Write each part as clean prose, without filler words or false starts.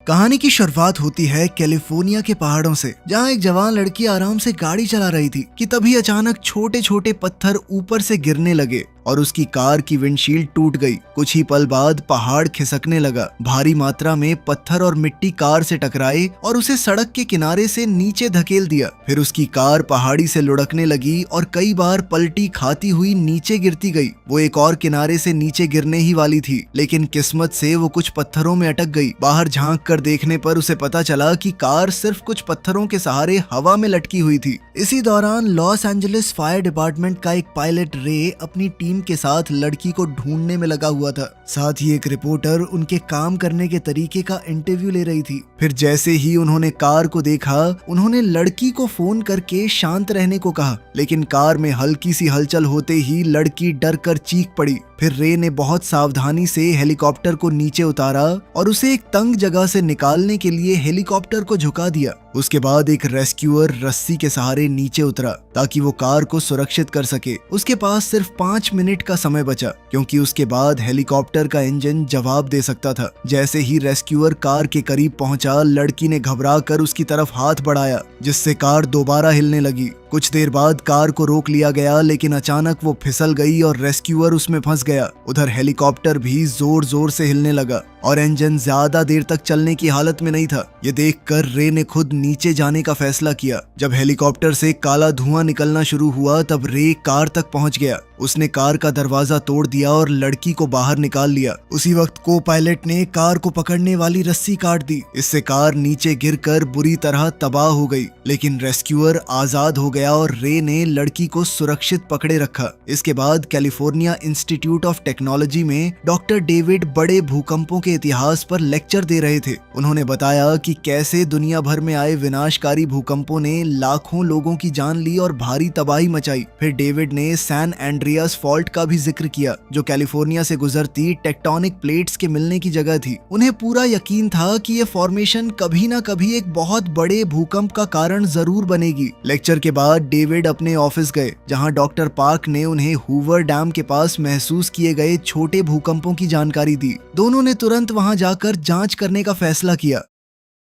कहानी की शुरुआत होती है कैलिफोर्निया के पहाड़ों से, जहाँ एक जवान लड़की आराम से गाड़ी चला रही थी कि तभी अचानक छोटे छोटे पत्थर ऊपर से गिरने लगे और उसकी कार की विंडशील्ड टूट गई। कुछ ही पल बाद पहाड़ खिसकने लगा। भारी मात्रा में पत्थर और मिट्टी कार से टकराए और उसे सड़क के किनारे से नीचे धकेल दिया। फिर उसकी कार पहाड़ी से लुढ़कने लगी और कई बार पलटी खाती हुई नीचे गिरती गई। वो एक और किनारे से नीचे गिरने ही वाली थी, लेकिन किस्मत से वो कुछ पत्थरों में अटक गई। बाहर झांक कर देखने पर उसे पता चला कि कार सिर्फ कुछ पत्थरों के सहारे हवा में लटकी हुई थी। इसी दौरान लॉस एंजलिस फायर डिपार्टमेंट का एक पायलट रे अपनी टीम के साथ लड़की को ढूंढने में लगा हुआ था। साथ ही एक रिपोर्टर उनके काम करने के तरीके का इंटरव्यू ले रही थी। फिर जैसे ही उन्होंने कार को देखा, उन्होंने लड़की को फोन करके शांत रहने को कहा, लेकिन कार में हल्की सी हलचल होते ही लड़की डर कर चीख पड़ी। फिर रे ने बहुत सावधानी से हेलीकॉप्टर को नीचे उतारा और उसे एक तंग जगह से निकालने के लिए हेलीकॉप्टर को झुका दिया। उसके बाद एक रेस्क्यूअर रस्सी के सहारे नीचे उतरा ताकि वो कार को सुरक्षित कर सके। उसके पास सिर्फ 5 मिनट का समय बचा, क्योंकि उसके बाद हेलीकॉप्टर का इंजन जवाब दे सकता था। जैसे ही रेस्क्यूअर कार के करीब पहुंचा, लड़की ने घबरा कर उसकी तरफ हाथ बढ़ाया, जिससे कार दोबारा हिलने लगी। कुछ देर बाद कार को रोक लिया गया, लेकिन अचानक वो फिसल गई और रेस्क्यूअर उसमें फंस गया। उधर हेलीकॉप्टर भी जोर जोर से हिलने लगा और इंजन ज्यादा देर तक चलने की हालत में नहीं था। ये देखकर रे ने खुद नीचे जाने का फैसला किया। जब हेलीकॉप्टर से काला धुआं निकलना शुरू हुआ, तब रे कार तक पहुंच गया। उसने कार का दरवाजा तोड़ दिया और लड़की को बाहर निकाल लिया। उसी वक्त को पायलट ने कार को पकड़ने वाली रस्सी काट दी। इससे कार नीचे गिरकर बुरी तरह तबाह हो गई, लेकिन रेस्क्यूअर आजाद हो गया और रे ने लड़की को सुरक्षित पकड़े रखा। इसके बाद कैलिफोर्निया इंस्टीट्यूट ऑफ टेक्नोलॉजी में डॉक्टर डेविड बड़े भूकंपों के इतिहास पर लेक्चर दे रहे थे। उन्होंने बताया कि कैसे दुनिया भर में आए विनाशकारी भूकंपों ने लाखों लोगों की जान ली और भारी तबाही मचाई। फिर डेविड ने सैन एंड्रियास फॉल्ट का भी जिक्र किया, जो कैलिफोर्निया से गुजरती टेक्टोनिक प्लेट्स के मिलने की जगह थी। उन्हें पूरा यकीन था कि ये फॉर्मेशन कभी न कभी एक बहुत बड़े भूकंप का कारण जरूर बनेगी। लेक्चर के बाद डेविड अपने ऑफिस गए, जहां डॉक्टर पार्क ने उन्हें हूवर डैम के पास महसूस किए गए छोटे भूकंपों की जानकारी दी। दोनों ने तुरंत वहां जाकर जांच करने का फैसला किया।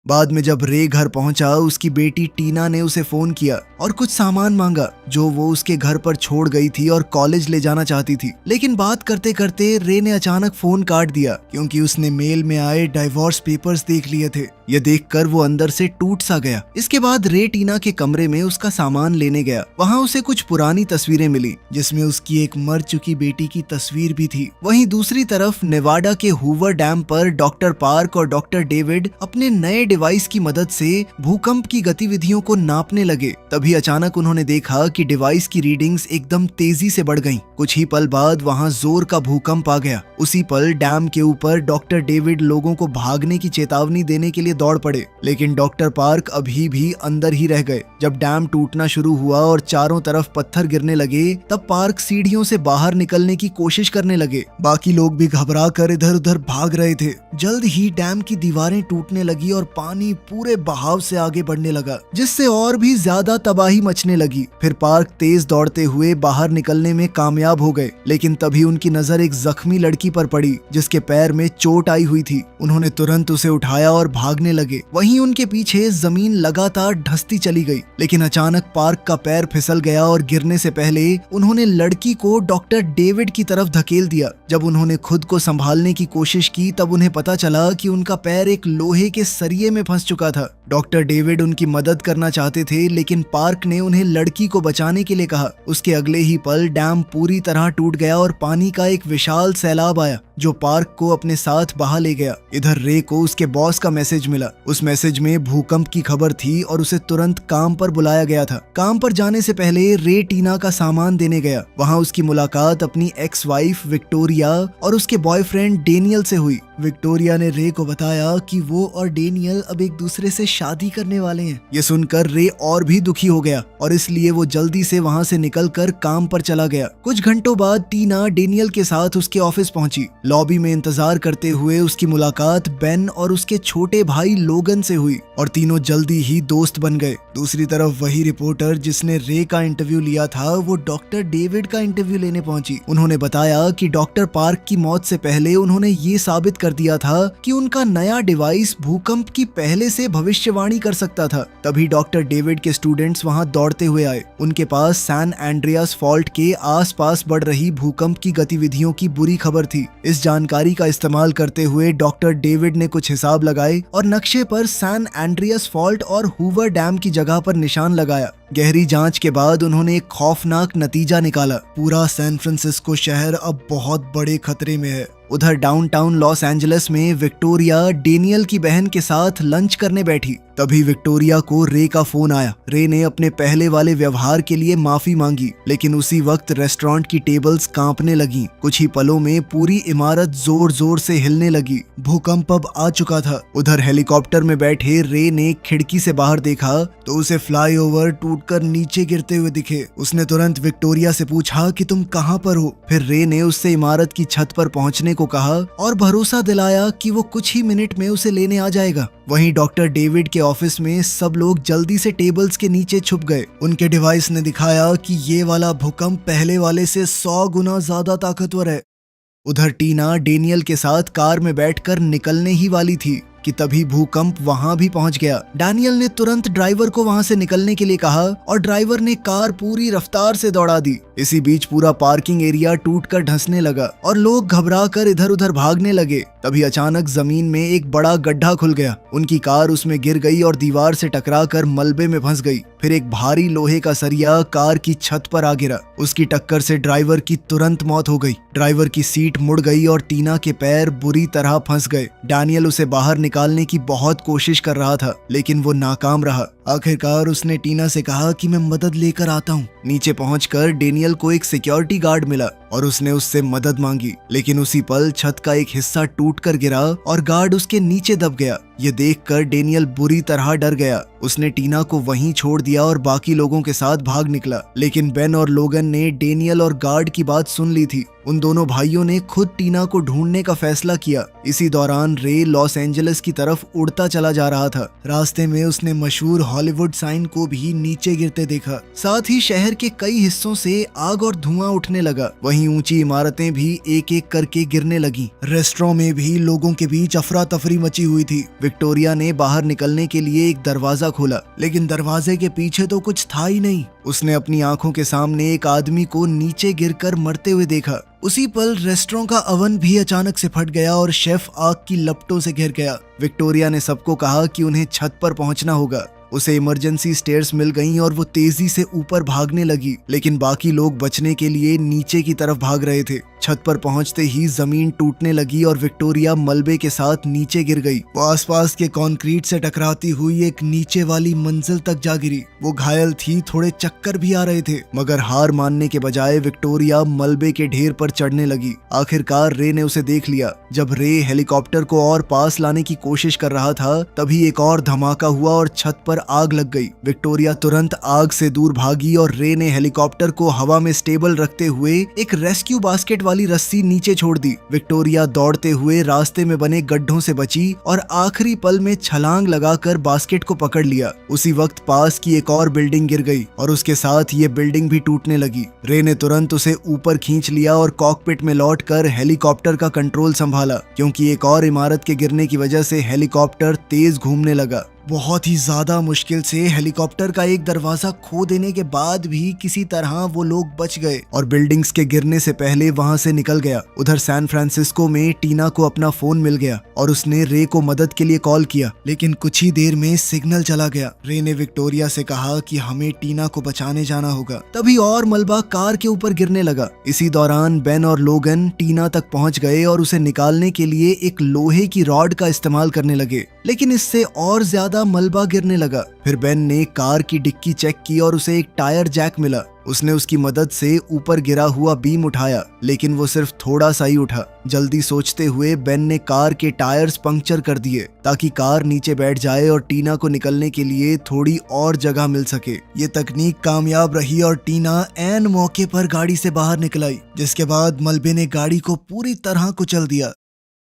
बाद में जब रे घर पहुंचा, उसकी बेटी टीना ने उसे फोन किया और कुछ सामान मांगा जो वो उसके घर पर छोड़ गई थी और कॉलेज ले जाना चाहती थी। लेकिन बात करते करते रे ने अचानक फोन काट दिया, क्योंकि उसने मेल में आए डाइवोर्स पेपर्स देख लिए थे। ये देखकर वो अंदर से टूट सा गया। इसके बाद रे टीना के कमरे में उसका सामान लेने गया। वहाँ उसे कुछ पुरानी तस्वीरें मिली, जिसमें उसकी एक मर चुकी बेटी की तस्वीर भी थी। वहीं दूसरी तरफ नेवाडा के हूवर डैम पर डॉक्टर पार्क और डॉक्टर डेविड अपने नए डिवाइस की मदद से भूकंप की गतिविधियों को नापने लगे। तभी अचानक उन्होंने देखा कि डिवाइस की रीडिंग्स एकदम तेजी से बढ़ गईं। कुछ ही पल बाद वहां जोर का भूकंप आ गया। उसी पल डैम के ऊपर डॉक्टर डेविड लोगों को भागने की चेतावनी देने के लिए दौड़ पड़े, लेकिन डॉक्टर पार्क अभी भी अंदर ही रह गए। जब डैम टूटना शुरू हुआ और चारों तरफ पत्थर गिरने लगे, तब पार्क सीढ़ियों से बाहर निकलने की कोशिश करने लगे। बाकी लोग भी घबरा कर इधर उधर भाग रहे थे। जल्द ही डैम की दीवारें टूटने लगी और पानी पूरे बहाव से आगे बढ़ने लगा, जिससे और भी ज्यादा तबाही मचने लगी। फिर पार्क तेज दौड़ते हुए बाहर निकलने में कामयाब हो गए, लेकिन तभी उनकी नजर एक जख्मी लड़की पर पड़ी, जिसके पैर में चोट आई हुई थी। उन्होंने तुरंत उसे उठाया और भागने लगे। वहीं उनके पीछे जमीन लगातार धंसती चली गई, लेकिन अचानक पार्क का पैर फिसल गया और गिरने से पहले उन्होंने लड़की को डॉक्टर डेविड की तरफ धकेल दिया। जब उन्होंने खुद को संभालने की कोशिश की, तब उन्हें पता चला कि उनका पैर एक लोहे के सरिये में फंस चुका था। डॉक्टर डेविड उनकी मदद करना चाहते थे, लेकिन पार्क ने उन्हें लड़की को बचाने के लिए कहा। उसके अगले ही पल डैम पूरी तरह टूट गया और पानी का एक विशाल सैलाब आया, जो पार्क को अपने साथ बहा ले गया। इधर रे को उसके बॉस का मैसेज मिला। उस मैसेज में भूकंप की खबर थी और उसे तुरंत काम पर बुलाया गया था। काम पर जाने से पहले रे टीना का सामान देने गया। वहाँ उसकी मुलाकात अपनी एक्स वाइफ विक्टोरिया और उसके बॉयफ्रेंड डेनियल से हुई। विक्टोरिया ने रे को बताया कि वो और डेनियल अब एक दूसरे से शादी करने वाले हैं। ये सुनकर रे और भी दुखी हो गया और इसलिए वो जल्दी से वहाँ से निकलकर काम पर चला गया। कुछ घंटों बाद टीना डेनियल के साथ उसके ऑफिस पहुंची। लॉबी में इंतजार करते हुए उसकी मुलाकात बेन और उसके छोटे भाई लोगन से हुई और तीनों जल्दी ही दोस्त बन गए। दूसरी तरफ वही रिपोर्टर जिसने रे का इंटरव्यू लिया था वो डॉक्टर डेविड का इंटरव्यू लेने पहुंची। उन्होंने बताया कि डॉक्टर पार्क की मौत से पहले उन्होंने ये साबित कर दिया था कि उनका नया डिवाइस भूकंप की पहले से भविष्यवाणी कर सकता था। तभी डॉक्टर डेविड के स्टूडेंट्स वहां दौड़ते हुए आए। उनके पास सैन एंड्रियास फॉल्ट के आसपास बढ़ रही भूकंप की गतिविधियों की बुरी खबर थी। इस जानकारी का इस्तेमाल करते हुए डॉक्टर डेविड ने कुछ हिसाब लगाए और नक्शे पर सैन एंड्रियास फॉल्ट और हूवर डैम की जगह पर निशान लगाया। गहरी जांच के बाद उन्होंने एक खौफनाक नतीजा निकाला। पूरा सैन फ्रांसिस्को शहर अब बहुत बड़े खतरे में है। उधर डाउनटाउन लॉस एंजलिस में विक्टोरिया डेनियल की बहन के साथ लंच करने बैठी। तभी विक्टोरिया को रे का फोन आया। रे ने अपने पहले वाले व्यवहार के लिए माफी मांगी, लेकिन उसी वक्त रेस्टोरेंट की टेबल्स कांपने लगी। कुछ ही पलों में पूरी इमारत जोर जोर से हिलने लगी। भूकंप अब आ चुका था। उधर हेलीकॉप्टर में बैठे रे ने खिड़की से बाहर देखा तो उसे फ्लाईओवर टूटकर नीचे गिरते हुए दिखे। उसने तुरंत विक्टोरिया से पूछा कि तुम कहाँ पर हो। फिर रे ने उससे इमारत की छत पर पहुंचने को कहा और भरोसा दिलाया कि वो कुछ ही मिनट में उसे लेने आ जाएगा। वहीं डॉक्टर डेविड के ऑफिस में सब लोग जल्दी से टेबल्स के नीचे छुप गए। उनके डिवाइस ने दिखाया कि ये वाला भूकंप पहले वाले से 100 गुना ज्यादा ताकतवर है। उधर टीना डेनियल के साथ कार में बैठकर निकलने ही वाली थी कि तभी भूकंप वहां भी पहुंच गया। डैनियल ने तुरंत ड्राइवर को वहां से निकलने के लिए कहा और ड्राइवर ने कार पूरी रफ्तार से दौड़ा दी। इसी बीच पूरा पार्किंग एरिया टूटकर धंसने लगा और लोग घबराकर इधर उधर भागने लगे। तभी अचानक जमीन में एक बड़ा गड्ढा खुल गया। उनकी कार उसमें गिर गई और दीवार से टकराकर मलबे में फंस गई। फिर एक भारी लोहे का सरिया कार की छत पर आ गिरा। उसकी टक्कर से ड्राइवर की तुरंत मौत हो गई। ड्राइवर की सीट मुड़ गई और टीना के पैर बुरी तरह फंस गए। डैनियल उसे बाहर निकालने की बहुत कोशिश कर रहा था, लेकिन वो नाकाम रहा। आखिरकार उसने टीना से कहा कि मैं मदद लेकर आता हूँ। नीचे पहुंचकर डेनियल को एक सिक्योरिटी गार्ड मिला और उसने उससे मदद मांगी, लेकिन उसी पल छत का एक हिस्सा टूटकर गिरा और गार्ड उसके नीचे दब गया। ये देखकर डेनियल बुरी तरह डर गया। उसने टीना को वहीं छोड़ दिया और बाकी लोगों के साथ भाग निकला। लेकिन बेन और लोगन ने डेनियल और गार्ड की बात सुन ली थी। उन दोनों भाइयों ने खुद टीना को ढूंढने का फैसला किया। इसी दौरान रे लॉस एंजलिस की तरफ उड़ता चला जा रहा था। रास्ते में उसने मशहूर हॉलीवुड साइन को भी नीचे गिरते देखा। साथ ही शहर के कई हिस्सों से आग और धुआं उठने लगा। वहीं ऊंची इमारतें भी एक एक करके गिरने लगी। रेस्टोरेंट में भी लोगों के बीच अफरा तफरी मची हुई थी। विक्टोरिया ने बाहर निकलने के लिए एक दरवाजा खोला, लेकिन दरवाजे के पीछे तो कुछ था ही नहीं। उसने अपनी आंखों के सामने एक आदमी को नीचे गिरकर मरते हुए देखा। उसी पल रेस्टोरेंट का अवन भी अचानक से फट गया और शेफ आग की लपटों से घिर गया। विक्टोरिया ने सबको कहा कि उन्हें छत पर पहुंचना होगा। उसे इमरजेंसी स्टेयर्स मिल गईं और वो तेजी से ऊपर भागने लगी, लेकिन बाकी लोग बचने के लिए नीचे की तरफ भाग रहे थे। छत पर पहुंचते ही जमीन टूटने लगी और विक्टोरिया मलबे के साथ नीचे गिर गई। वो आसपास के कंक्रीट से टकराती हुई एक नीचे वाली मंजिल तक जा गिरी। वो घायल थी, थोड़े चक्कर भी आ रहे थे, मगर हार मानने के बजाय विक्टोरिया मलबे के ढेर पर चढ़ने लगी। आखिरकार रे ने उसे देख लिया। जब रे हेलीकॉप्टर को और पास लाने की कोशिश कर रहा था, तभी एक और धमाका हुआ और छत पर आग लग गई। विक्टोरिया तुरंत आग से दूर भागी और रे ने हेलीकॉप्टर को हवा में स्टेबल रखते हुए एक रेस्क्यू बास्केट वाली रस्सी नीचे छोड़ दी। विक्टोरिया दौड़ते हुए रास्ते में बने गड्ढों से बची और आखिरी पल में छलांग लगाकर बास्केट को पकड़ लिया। उसी वक्त पास की एक और बिल्डिंग गिर गई और उसके साथ ये बिल्डिंग भी टूटने लगी। रे ने तुरंत उसे ऊपर खींच लिया और कॉकपिट में लौटकर हेलीकॉप्टर का कंट्रोल संभाला, क्योंकि एक और इमारत के गिरने की वजह से हेलीकॉप्टर तेज घूमने लगा। बहुत ही ज्यादा मुश्किल से हेलीकॉप्टर का एक दरवाजा खो देने के बाद भी किसी तरह वो लोग बच गए और बिल्डिंग्स के गिरने से पहले वहां से निकल गया। उधर सैन फ्रांसिस्को में टीना को अपना फोन मिल गया और उसने रे को मदद के लिए कॉल किया, लेकिन कुछ ही देर में सिग्नल चला गया। रे ने विक्टोरिया से कहा कि हमें टीना को बचाने जाना होगा। तभी और मलबा कार के ऊपर गिरने लगा। इसी दौरान बेन और लोगन टीना तक पहुंच गए और उसे निकालने के लिए एक लोहे की रॉड का इस्तेमाल करने लगे, लेकिन इससे और ज्यादा ज्यादा मलबा गिरने लगा। फिर बेन ने कार की डिक्की चेक की और उसे एक टायर जैक मिला। उसने उसकी मदद से ऊपर गिरा हुआ बीम उठाया, लेकिन वो सिर्फ थोड़ा सा ही उठा। जल्दी सोचते हुए बेन ने कार के टायर्स पंक्चर कर दिए ताकि कार नीचे बैठ जाए और टीना को निकलने के लिए थोड़ी और जगह मिल सके। ये तकनीक कामयाब रही और टीना ऐन मौके पर गाड़ी से बाहर निकल आई, जिसके बाद मलबे ने गाड़ी को पूरी तरह कुचल दिया।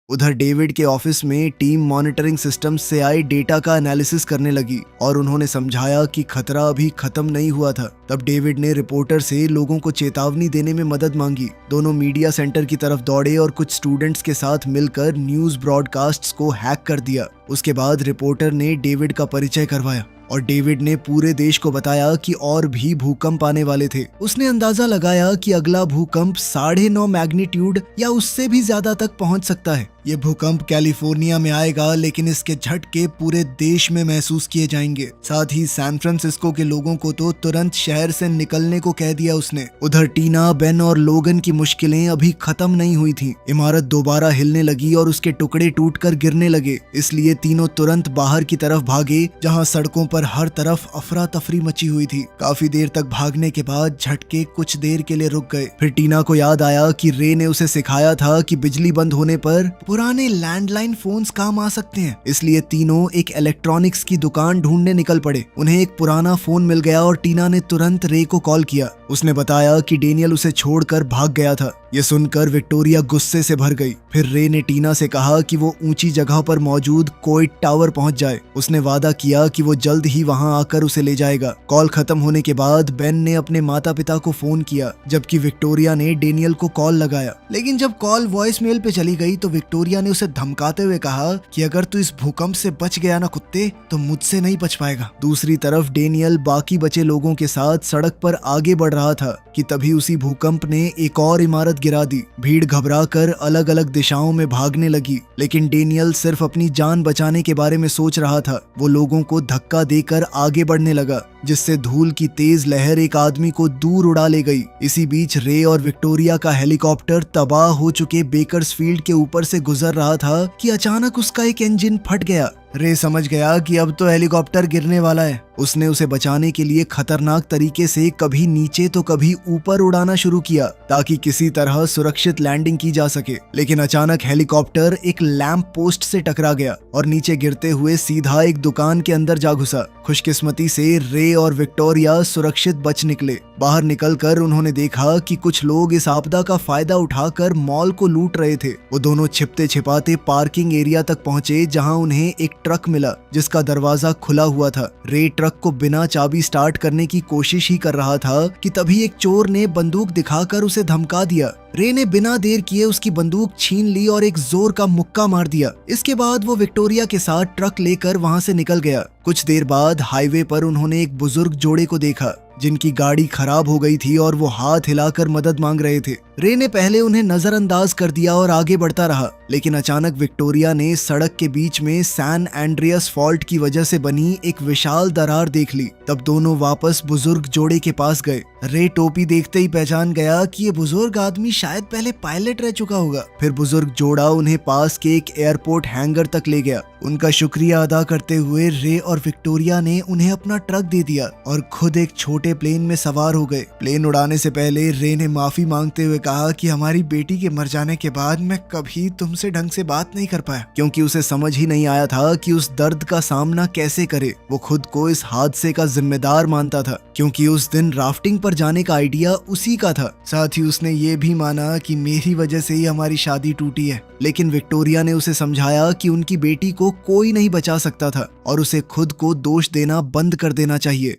उधर डेविड के ऑफिस में टीम मॉनिटरिंग सिस्टम से आए डेटा का एनालिसिस करने लगी और उन्होंने समझाया कि खतरा अभी खत्म नहीं हुआ था। तब डेविड ने रिपोर्टर से लोगों को चेतावनी देने में मदद मांगी। दोनों मीडिया सेंटर की तरफ दौड़े और कुछ स्टूडेंट्स के साथ मिलकर न्यूज ब्रॉडकास्ट्स को हैक कर दिया। उसके बाद रिपोर्टर ने डेविड का परिचय करवाया और डेविड ने पूरे देश को बताया कि और भी भूकंप आने वाले थे। उसने अंदाजा लगाया कि अगला भूकंप 9.5 मैग्नीट्यूड या उससे भी ज्यादा तक पहुंच सकता है। ये भूकंप कैलिफोर्निया में आएगा, लेकिन इसके झटके पूरे देश में महसूस किए जाएंगे। साथ ही सैन फ्रांसिस्को के लोगों को तो तुरंत शहर से निकलने को कह दिया उसने। उधर टीना, बेन और लोगन की मुश्किलें अभी खत्म नहीं हुई थीं। इमारत दोबारा हिलने लगी और उसके टुकड़े टूटकर गिरने लगे। इसलिए तीनों तुरंत बाहर की तरफ भागे, जहां सड़कों पर हर तरफ अफरा तफरी मची हुई थी। काफी देर तक भागने के बाद झटके कुछ देर के लिए रुक गए। फिर टीना को याद आया कि रे ने उसे सिखाया था कि बिजली बंद होने पर पुराने लैंडलाइन फोन्स काम आ सकते हैं। इसलिए तीनों एक इलेक्ट्रॉनिक्स की दुकान ढूंढने निकल पड़े। उन्हें एक पुराना फोन मिल गया और टीना ने तुरंत रे को कॉल किया। उसने बताया कि डेनियल उसे छोड़कर भाग गया था। ये सुनकर विक्टोरिया गुस्से से भर गई। फिर रे ने टीना से कहा कि वो ऊंची जगह पर मौजूद कोइट टावर पहुंच जाए। उसने वादा किया कि वो जल्द ही वहां आकर उसे ले जाएगा। कॉल खत्म होने के बाद बेन ने अपने माता पिता को फोन किया, जबकि विक्टोरिया ने डेनियल को कॉल लगाया। लेकिन जब कॉल वॉइस मेल पे चली गई तो विक्टोरिया ने उसे धमकाते हुए कहा कि अगर तू इस भूकंप से बच गया ना कुत्ते, तो मुझसे नहीं बच पाएगा। दूसरी तरफ डेनियल बाकी बचे लोगों के साथ सड़क पर आगे बढ़ रहा था कि तभी उसी भूकंप ने एक और इमारत गिरा दी। भीड़ घबराकर अलग अलग दिशाओं में भागने लगी, लेकिन डेनियल सिर्फ अपनी जान बचाने के बारे में सोच रहा था। वो लोगों को धक्का देकर आगे बढ़ने लगा, जिससे धूल की तेज लहर एक आदमी को दूर उड़ा ले गई। इसी बीच रे और विक्टोरिया का हेलीकॉप्टर तबाह हो चुके बेकर्सफील्ड के ऊपर से गुजर रहा था कि अचानक उसका एक इंजन फट गया। रे समझ गया कि अब तो हेलीकॉप्टर गिरने वाला है। उसने उसे बचाने के लिए खतरनाक तरीके से कभी नीचे तो कभी ऊपर उड़ाना शुरू किया ताकि किसी तरह सुरक्षित लैंडिंग की जा सके। लेकिन अचानक हेलीकॉप्टर एक लैंप पोस्ट से टकरा गया और नीचे गिरते हुए सीधा एक दुकान के अंदर जा घुसा। खुशकिस्मती से रे और विक्टोरिया सुरक्षित बच निकले। बाहर निकलकर उन्होंने देखा कि कुछ लोग इस आपदा का फायदा उठाकर मॉल को लूट रहे थे। वो दोनों छिपते छिपाते पार्किंग एरिया तक पहुंचे, जहां उन्हें एक ट्रक मिला जिसका दरवाजा खुला हुआ था। रे ट्रक को बिना चाबी स्टार्ट करने की कोशिश ही कर रहा था कि तभी एक चोर ने बंदूक दिखाकर उसे धमका दिया। रे ने बिना देर किए उसकी बंदूक छीन ली और एक जोर का मुक्का मार दिया। इसके बाद वो विक्टोरिया के साथ ट्रक लेकर वहां से निकल गया। कुछ देर बाद हाईवे पर उन्होंने एक बुजुर्ग जोड़े को देखा जिनकी गाड़ी खराब हो गई थी और वो हाथ हिलाकर मदद मांग रहे थे। रे ने पहले उन्हें नजरअंदाज कर दिया और आगे बढ़ता रहा, लेकिन अचानक विक्टोरिया ने सड़क के बीच में सैन एंड्रियास फॉल्ट की वजह से बनी एक विशाल दरार देख ली। तब दोनों वापस बुजुर्ग जोड़े के पास गए। रे टोपी देखते ही पहचान गया कि ये बुजुर्ग आदमी शायद पहले पायलट रह चुका होगा। फिर बुजुर्ग जोड़ा उन्हें पास के एक एयरपोर्ट हैंगर तक ले गया। उनका शुक्रिया अदा करते हुए रे और विक्टोरिया ने उन्हें अपना ट्रक दे दिया और खुद एक छोटे प्लेन में सवार हो गए। प्लेन उड़ाने से पहले रे ने माफी मांगते हुए कहा कि हमारी बेटी के मर जाने के बाद मैं कभी तुमसे ढंग से बात नहीं कर पाया, क्योंकि उसे समझ ही नहीं आया था कि उस दर्द का सामना कैसे करे। वो खुद को इस हादसे का जिम्मेदार मानता था, क्योंकि उस दिन राफ्टिंग पर जाने का आइडिया उसी का था। साथ ही उसने ये भी माना कि मेरी वजह से ही हमारी शादी टूटी है। लेकिन विक्टोरिया ने उसे समझाया कि उनकी बेटी को कोई नहीं बचा सकता था और उसे खुद को दोष देना बंद कर देना चाहिए।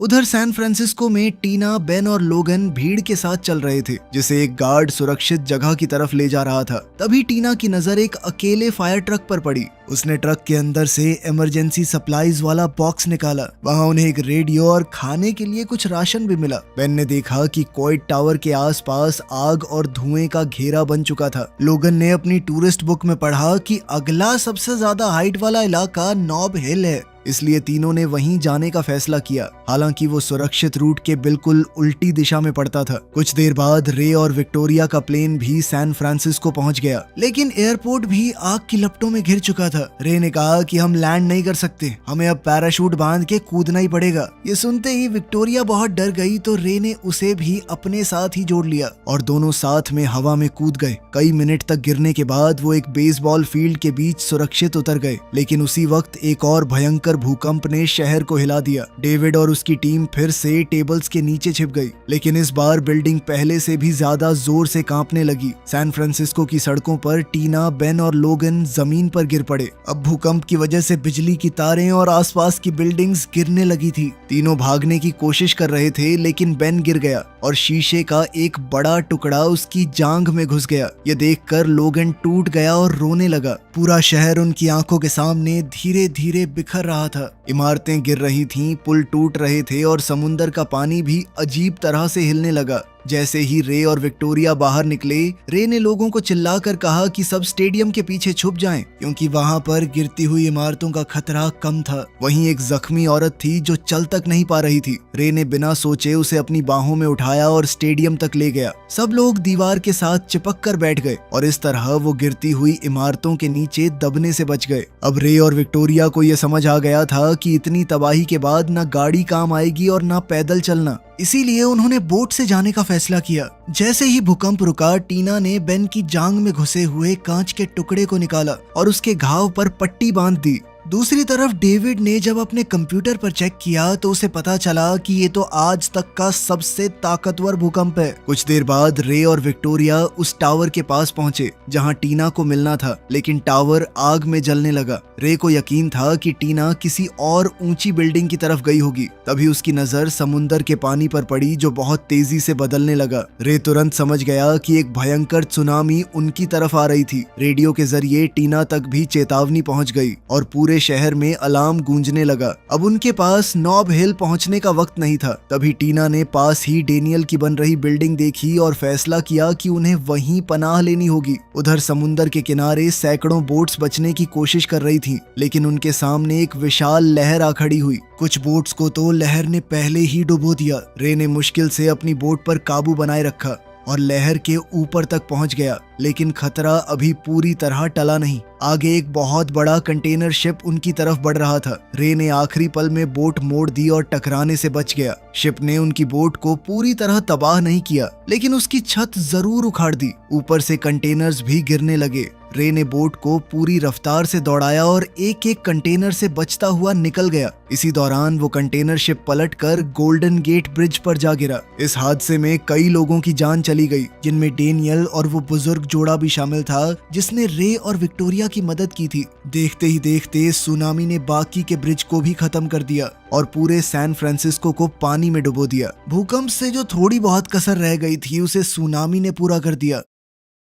उधर सैन फ्रांसिस्को में टीना, बेन और लोगन भीड़ के साथ चल रहे थे, जिसे एक गार्ड सुरक्षित जगह की तरफ ले जा रहा था। तभी टीना की नजर एक अकेले फायर ट्रक पर पड़ी। उसने ट्रक के अंदर से इमरजेंसी सप्लाईज वाला बॉक्स निकाला। वहां उन्हें एक रेडियो और खाने के लिए कुछ राशन भी मिला। बेन ने देखा कि कोइट टावर के आसपास आग और धुएं का घेरा बन चुका था। लोगन ने अपनी टूरिस्ट बुक में पढ़ा कि अगला सबसे ज्यादा हाइट वाला इलाका नॉब हिल है। इसलिए तीनों ने वहीं जाने का फैसला किया। हालांकि वो सुरक्षित रूट के बिल्कुल उल्टी दिशा में पड़ता था। कुछ देर बाद रे और विक्टोरिया का प्लेन भी सैन फ्रांसिस्को पहुंच गया, लेकिन एयरपोर्ट भी आग की लपटों में घिर चुका था। रे ने कहा कि हम लैंड नहीं कर सकते, हमें अब पैराशूट बांध के कूदना ही पड़ेगा। ये सुनते ही विक्टोरिया बहुत डर गई तो रे ने उसे भी अपने साथ ही जोड़ लिया और दोनों साथ में हवा में कूद गए। कई मिनट तक गिरने के बाद वो एक बेसबॉल फील्ड के बीच सुरक्षित उतर गए, लेकिन उसी वक्त एक और भयंकर भूकंप ने शहर को हिला दिया। डेविड और उसकी टीम फिर से टेबल्स के नीचे छिप गई, लेकिन इस बार बिल्डिंग पहले से भी ज्यादा जोर से कांपने लगी। सैन फ्रांसिस्को की सड़कों पर टीना, बेन और लोगन जमीन पर गिर पड़े। अब भूकंप की वजह से बिजली की तारें और आसपास की बिल्डिंग्स गिरने लगी थी। तीनों भागने की कोशिश कर रहे थे, लेकिन बेन गिर गया और शीशे का एक बड़ा टुकड़ा उसकी जांघ में घुस गया। ये देखकर लोगन टूट गया और रोने लगा। पूरा शहर उनकी आंखों के सामने धीरे धीरे बिखर रहा था। इमारतें गिर रही थीं, पुल टूट रहे थे और समुंदर का पानी भी अजीब तरह से हिलने लगा। जैसे ही रे और विक्टोरिया बाहर निकले, रे ने लोगों को चिल्लाकर कहा कि सब स्टेडियम के पीछे छुप जाएं, क्योंकि वहां पर गिरती हुई इमारतों का खतरा कम था। वहीं एक जख्मी औरत थी जो चल तक नहीं पा रही थी। रे ने बिना सोचे उसे अपनी बाहों में उठाया और स्टेडियम तक ले गया। सब लोग दीवार के साथ चिपक कर बैठ गए और इस तरह वो गिरती हुई इमारतों के नीचे दबने से बच गए। अब रे और विक्टोरिया को यह समझ आ गया था कि इतनी तबाही के बाद न गाड़ी काम आएगी और न पैदल चलना, इसीलिए उन्होंने बोट से जाने का फैसला किया। जैसे ही भूकंप रुका, टीना ने बेन की जांघ में घुसे हुए कांच के टुकड़े को निकाला और उसके घाव पर पट्टी बांध दी। दूसरी तरफ डेविड ने जब अपने कंप्यूटर पर चेक किया तो उसे पता चला कि ये तो आज तक का सबसे ताकतवर भूकंप है। कुछ देर बाद रे और विक्टोरिया उस टावर के पास पहुंचे जहां टीना को मिलना था, लेकिन टावर आग में जलने लगा। रे को यकीन था कि टीना किसी और ऊंची बिल्डिंग की तरफ गई होगी। तभी उसकी नजर समुंदर के पानी पर पड़ी जो बहुत तेजी से बदलने लगा। रे तुरंत समझ गया कि एक भयंकर सुनामी उनकी तरफ आ रही थी। रेडियो के जरिए टीना तक भी चेतावनी पहुंच गई और पूरे शहर में अलार्म गूंजने लगा। अब उनके पास नॉब हिल पहुंचने का वक्त नहीं था। तभी टीना ने पास ही डेनियल की बन रही बिल्डिंग देखी और फैसला किया कि उन्हें वहीं पनाह लेनी होगी। उधर समुंदर के किनारे सैकड़ों बोट्स बचने की कोशिश कर रही थीं, लेकिन उनके सामने एक विशाल लहर आ खड़ी हुई। कुछ बोट्स को तो लहर ने पहले ही डुबो दिया। रे ने मुश्किल से अपनी बोट पर काबू बनाए रखा और लहर के ऊपर तक पहुंच गया, लेकिन खतरा अभी पूरी तरह टला नहीं। आगे एक बहुत बड़ा कंटेनर शिप उनकी तरफ बढ़ रहा था। रे ने आखिरी पल में बोट मोड़ दी और टकराने से बच गया। शिप ने उनकी बोट को पूरी तरह तबाह नहीं किया, लेकिन उसकी छत जरूर उखाड़ दी। ऊपर से कंटेनर्स भी गिरने लगे। रे ने बोट को पूरी रफ्तार से दौड़ाया और एक एक कंटेनर से बचता हुआ निकल गया। इसी दौरान वो कंटेनर शिप पलटकर गोल्डन गेट ब्रिज पर जा गिरा। इस हादसे में कई लोगों की जान चली गई, जिनमें डेनियल और वो बुजुर्ग जोड़ा भी शामिल था जिसने रे और विक्टोरिया की मदद की थी। देखते ही देखते सुनामी ने बाकी के ब्रिज को भी खत्म कर दिया और पूरे सैन फ्रांसिस्को को पानी में डुबो दिया। भूकंप से जो थोड़ी बहुत कसर रह गई थी उसे सुनामी ने पूरा कर दिया।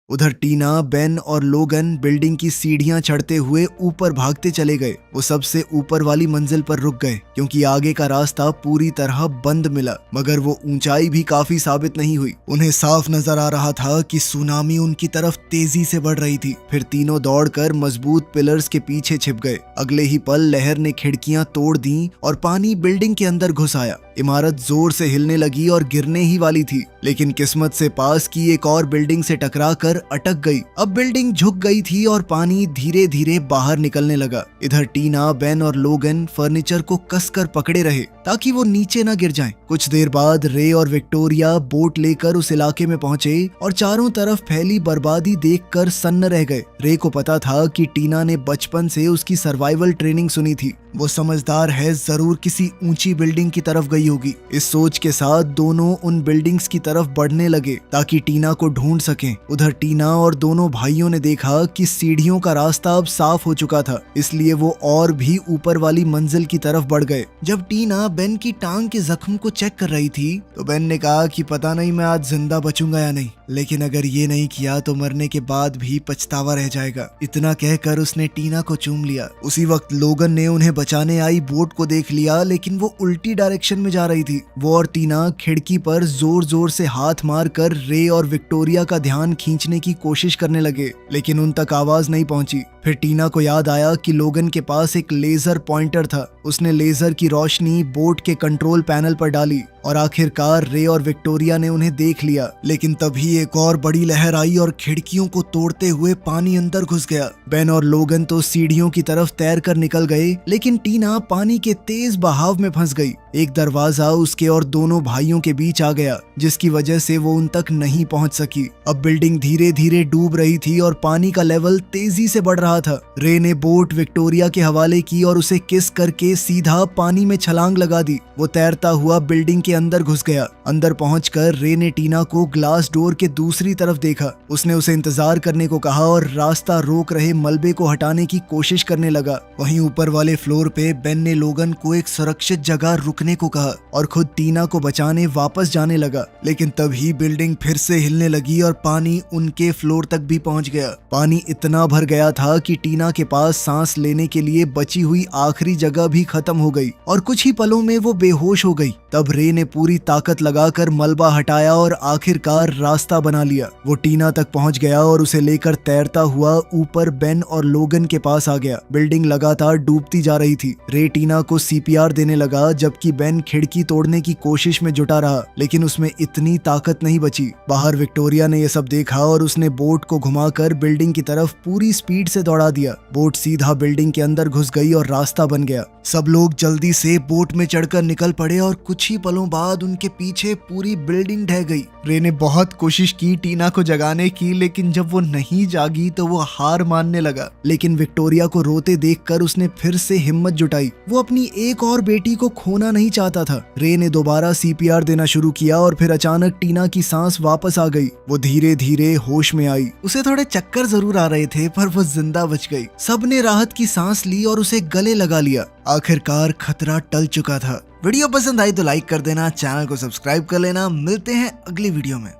उधर टीना, बेन और लोगन बिल्डिंग की सीढ़ियां चढ़ते हुए ऊपर भागते चले गए। वो सबसे ऊपर वाली मंजिल पर रुक गए क्योंकि आगे का रास्ता पूरी तरह बंद मिला, मगर वो ऊंचाई भी काफी साबित नहीं हुई। उन्हें साफ नजर आ रहा था कि सुनामी उनकी तरफ तेजी से बढ़ रही थी। फिर तीनों दौड़कर मजबूत पिलर्स के पीछे छिप गए। अगले ही पल लहर ने खिड़कियां तोड़ दी और पानी बिल्डिंग के अंदर घुस आया। इमारत जोर से हिलने लगी और गिरने ही वाली थी, लेकिन किस्मत से पास की एक और बिल्डिंग से टकराकर अटक गई। अब बिल्डिंग झुक गई थी और पानी धीरे धीरे बाहर निकलने लगा। इधर टीना, बेन और लोगन फर्नीचर को कसकर पकड़े रहे ताकि वो नीचे न गिर जाएं। कुछ देर बाद रे और विक्टोरिया बोट लेकर उस इलाके में पहुंचे और चारों तरफ फैली बर्बादी देखकर सन्न रह गए। रे को पता था कि टीना ने बचपन से उसकी सर्वाइवल ट्रेनिंग सुनी थी। वो समझदार है, जरूर किसी ऊंची बिल्डिंग की तरफ गई होगी। इस सोच के साथ दोनों उन बिल्डिंग्स की तरफ बढ़ने लगे ताकि टीना को ढूंढ सकें। उधर टीना और दोनों भाइयों ने देखा कि सीढ़ियों का रास्ता अब साफ हो चुका था, इसलिए वो और भी ऊपर वाली मंजिल की तरफ बढ़ गए। जब टीना बेन की टांग के जख्म को चेक कर रही थी तो बेन ने कहा कि पता नहीं मैं आज जिंदा बचूंगा या नहीं, लेकिन अगर ये नहीं किया तो मरने के बाद भी पछतावा रह जाएगा। इतना कहकर उसने टीना को चूम लिया। उसी वक्त लोगन ने उन्हें बचाने आई बोट को देख लिया, लेकिन वो उल्टी डायरेक्शन में जा रही थी। वो और टीना खिड़की पर जोर जोर से हाथ मारकर रे और विक्टोरिया का ध्यान खींचने की कोशिश करने लगे, लेकिन उन तक आवाज नहीं पहुंची। फिर टीना को याद आया कि लोगन के पास एक लेजर पॉइंटर था। उसने लेजर की रोशनी बोट के कंट्रोल पैनल पर डाली और आखिरकार रे और विक्टोरिया ने उन्हें देख लिया। लेकिन तभी एक और बड़ी लहर आई और खिड़कियों को तोड़ते हुए पानी अंदर घुस गया। बेन और लोगन तो सीढ़ियों की तरफ तैर कर निकल गए, लेकिन टीना पानी के तेज बहाव में फंस गई। एक दरवाजा उसके और दोनों भाइयों के बीच आ गया, जिसकी वजह से वो उन तक नहीं पहुंच सकी। अब बिल्डिंग धीरे धीरे डूब रही थी और पानी का लेवल तेजी से बढ़ रहा था। रे ने बोट विक्टोरिया के हवाले की और उसे किस करके सीधा पानी में छलांग लगा दी। वो तैरता हुआ बिल्डिंग के अंदर घुस गया। अंदर पहुंचकर रे ने टीना को ग्लास डोर के दूसरी तरफ देखा। उसने उसे इंतजार करने को कहा और रास्ता रोक रहे मलबे को हटाने की कोशिश करने लगा। वहीं ऊपर वाले फ्लोर पे बेन ने लोगन को एक सुरक्षित जगह रुकने को कहा और खुद टीना को बचाने वापस जाने लगा। लेकिन तभी बिल्डिंग फिर से हिलने लगी और पानी उनके फ्लोर तक भी पहुंच गया। पानी इतना भर गया था कि टीना के पास सांस लेने के लिए बची हुई आखिरी जगह भी खत्म हो गई और कुछ ही पलों में वो बेहोश हो गई। तब रे ने पूरी ताकत लगाकर मलबा हटाया और आखिरकार रास्ता बना लिया। वो टीना तक पहुंच गया और उसे लेकर तैरता हुआ ऊपर बेन और लोगन के पास आ गया। बिल्डिंग लगातार डूबती जा रही थी। रे टीना को सीपीआर देने लगा, जबकि बेन खिड़की तोड़ने की कोशिश में जुटा रहा, लेकिन उसमें इतनी ताकत नहीं बची। बाहर विक्टोरिया ने यह सब देखा और उसने बोट को घुमाकर बिल्डिंग की तरफ पूरी स्पीड से दौड़ा दिया। बोट सीधा बिल्डिंग के अंदर घुस गई और रास्ता बन गया। सब लोग जल्दी से बोट में चढ़कर निकल पड़े और कुछ ही पलों बाद उनके पीछे पूरी बिल्डिंग ढह गई। रे ने बहुत कोशिश की टीना को जगाने की, लेकिन जब वो नहीं जागी तो वो हार मानने लगा। लेकिन विक्टोरिया को रोते देखकर उसने फिर से हिम्मत जुटाई। वो अपनी एक और बेटी को खोना नहीं चाहता था। रे ने दोबारा सीपीआर देना शुरू किया और फिर अचानक टीना की सांस वापस आ गई। वो धीरे धीरे होश में आई। उसे थोड़े चक्कर जरूर आ रहे थे, पर वो जिंदा बच गई। सबने राहत की सांस ली और उसे गले लगा लिया। आखिरकार खतरा टल चुका था। वीडियो पसंद आई तो लाइक कर देना, चैनल को सब्सक्राइब कर लेना। मिलते हैं अगली वीडियो में।